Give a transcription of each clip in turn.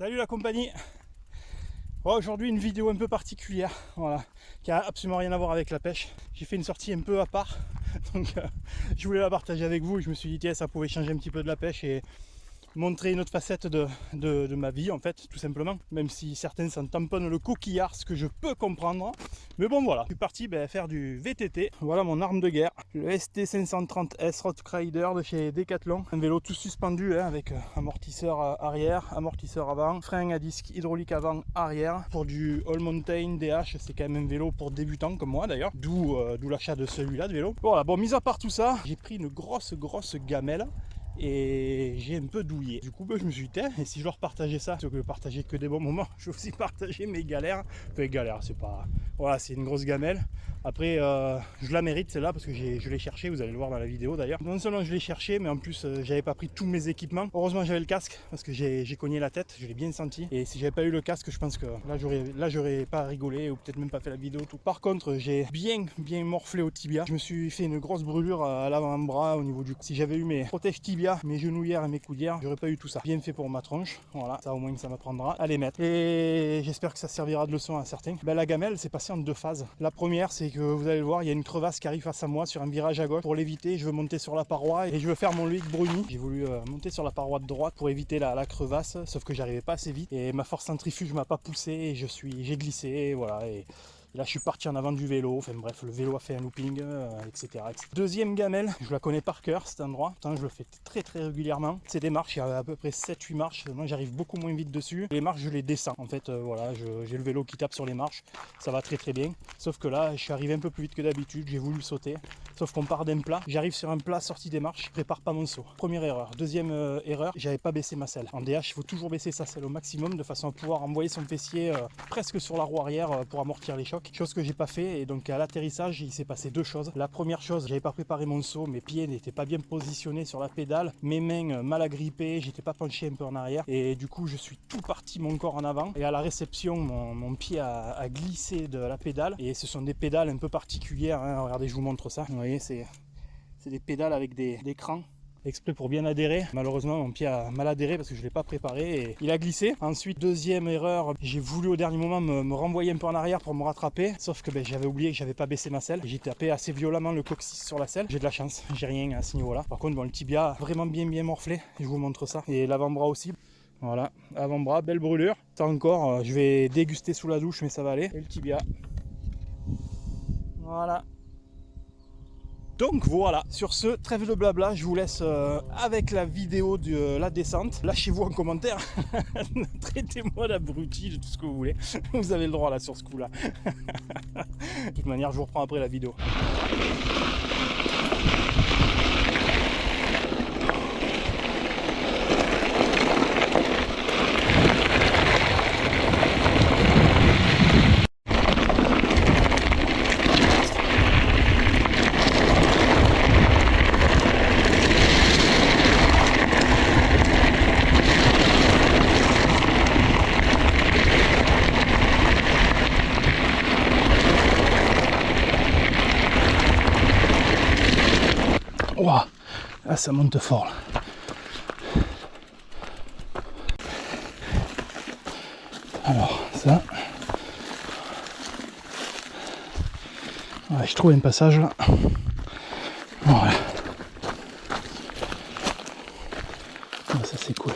Salut la compagnie. Aujourd'hui une vidéo un peu particulière, voilà, qui a absolument rien à voir avec la pêche. J'ai fait une sortie un peu à part, donc je voulais la partager avec vous et je me suis dit tiens, ça pouvait changer un petit peu de la pêche et montrer une autre facette de ma vie en fait, tout simplement. Même si certains s'en tamponnent le coquillard, ce que je peux comprendre. Mais bon voilà, je suis parti faire du VTT. Voilà mon arme de guerre, le ST530S Road Rider de chez Decathlon. Un vélo tout suspendu avec amortisseur arrière, amortisseur avant, frein à disque hydraulique avant, arrière. Pour du All Mountain DH, c'est quand même un vélo pour débutants comme moi d'ailleurs. D'où l'achat de celui-là de vélo. Voilà, bon, mis à part tout ça, j'ai pris une grosse gamelle. Et j'ai un peu douillé. Du coup, je me suis dit, et si je leur partageais ça, plutôt que de partager que des bons moments, je vais aussi partager mes galères. Enfin, galères, c'est pas. Voilà, c'est une grosse gamelle. Après, je la mérite celle-là parce que je l'ai cherché, vous allez le voir dans la vidéo d'ailleurs. Non seulement je l'ai cherché, mais en plus, j'avais pas pris tous mes équipements. Heureusement, j'avais le casque parce que j'ai cogné la tête, je l'ai bien senti. Et si j'avais pas eu le casque, je pense que là, j'aurais pas rigolé ou peut-être même pas fait la vidéo. Tout. Par contre, j'ai bien morflé au tibia. Je me suis fait une grosse brûlure à l'avant-bras au niveau du cou. Si j'avais eu mes protèges tibia, mes genouillères et mes coudières, j'aurais pas eu tout ça. Bien fait pour ma tronche, voilà, ça au moins ça m'apprendra à les mettre. Et j'espère que ça servira de leçon à certains. La gamelle, c'est passé en deux phases. La première, c'est que vous allez le voir, il y a une crevasse qui arrive face à moi sur un virage à gauche. Pour l'éviter, je veux monter sur la paroi et je veux faire mon Loïc Bruni. J'ai voulu monter sur la paroi de droite pour éviter la crevasse, sauf que j'arrivais pas assez vite et ma force centrifuge m'a pas poussé et j'ai glissé, et voilà. Et là, je suis parti en avant du vélo. Enfin bref, le vélo a fait un looping, etc., etc. Deuxième gamelle, je la connais par cœur, cet endroit. Pourtant, je le fais très régulièrement. C'est des marches, il y a à peu près 7-8 marches. Moi, j'arrive beaucoup moins vite dessus. Les marches, je les descends. En fait, voilà, j'ai le vélo qui tape sur les marches. Ça va très bien. Sauf que là, je suis arrivé un peu plus vite que d'habitude. J'ai voulu sauter. Sauf qu'on part d'un plat. J'arrive sur un plat sorti des marches. Je prépare pas mon saut. Première erreur. Deuxième erreur, j'avais pas baissé ma selle. En DH, il faut toujours baisser sa selle au maximum de façon à pouvoir envoyer son fessier presque sur la roue arrière pour amortir les chocs. Chose que j'ai pas fait, et donc à l'atterrissage il s'est passé deux choses. La première chose, j'avais pas préparé mon saut, mes pieds n'étaient pas bien positionnés sur la pédale, mes mains mal agrippées, j'étais pas penché un peu en arrière et du coup je suis tout parti mon corps en avant et à la réception mon pied a glissé de la pédale et ce sont des pédales un peu particulières, hein. Regardez, je vous montre ça, vous voyez, c'est des pédales avec des crans exprès pour bien adhérer. Malheureusement mon pied a mal adhéré parce que je ne l'ai pas préparé et il a glissé. Ensuite, deuxième erreur, j'ai voulu au dernier moment me renvoyer un peu en arrière pour me rattraper, sauf que j'avais oublié que j'avais pas baissé ma selle. J'ai tapé assez violemment le coccyx sur la selle. J'ai de la chance, j'ai rien à ce niveau là. Par contre le tibia a vraiment bien morflé, je vous montre ça, et l'avant-bras aussi. Voilà, avant-bras, belle brûlure. Ça encore, je vais déguster sous la douche mais ça va aller. Et le tibia, voilà. Donc voilà, sur ce, trêve de blabla, je vous laisse avec la vidéo de la descente. Lâchez-vous en commentaire, traitez-moi d'abruti, de tout ce que vous voulez. Vous avez le droit là sur ce coup là. De toute manière, je vous reprends après la vidéo. Wow. Ah, ça monte fort là. Alors ça, ouais, je trouve un passage là. Voilà. Ah, ça c'est cool.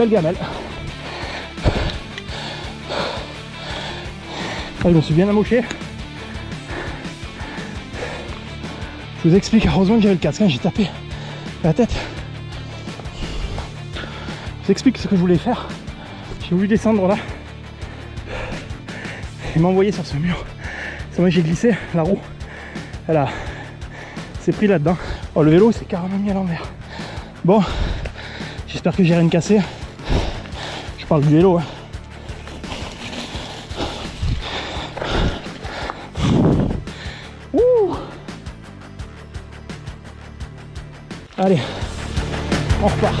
belle gamelle. Là, je me suis bien amoché. Je vous explique, heureusement que j'avais le casque, hein, j'ai tapé la tête. Je vous explique ce que je voulais faire. J'ai voulu descendre là et m'envoyer sur ce mur. C'est vrai, j'ai glissé, la roue, elle s'est pris là-dedans. Oh, le vélo s'est carrément mis à l'envers. Bon, j'espère que j'ai rien cassé. Je parle du vélo, hein. Ouh. Allez, on repart.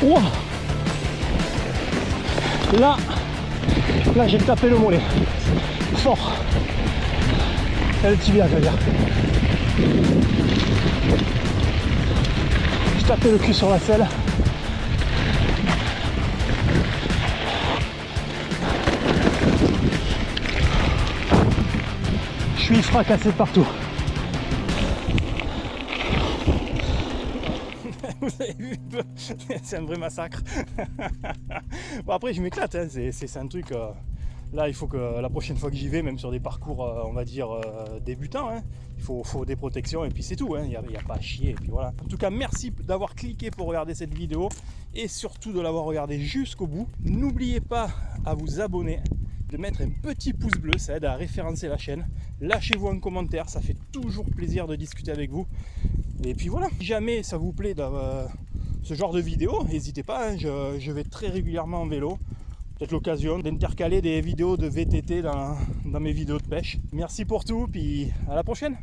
Wow. Là j'ai tapé le mollet fort, et le tibia, je veux dire. J'ai tapé le cul sur la selle. Je suis fracassé de partout. Vous avez vu, c'est un vrai massacre. Bon, après je m'éclate, hein. C'est un truc, là il faut que la prochaine fois que j'y vais, même sur des parcours on va dire débutants, hein, il faut des protections et puis c'est tout, hein. Il n'y a pas à chier et puis voilà. En tout cas merci d'avoir cliqué pour regarder cette vidéo et surtout de l'avoir regardé jusqu'au bout. N'oubliez pas à vous abonner, de mettre un petit pouce bleu, ça aide à référencer la chaîne. Lâchez-vous un commentaire, ça fait toujours plaisir de discuter avec vous. Et puis voilà, si jamais ça vous plaît ce genre de vidéo, n'hésitez pas, hein, je vais très régulièrement en vélo. Peut-être l'occasion d'intercaler des vidéos de VTT dans mes vidéos de pêche. Merci pour tout, puis à la prochaine.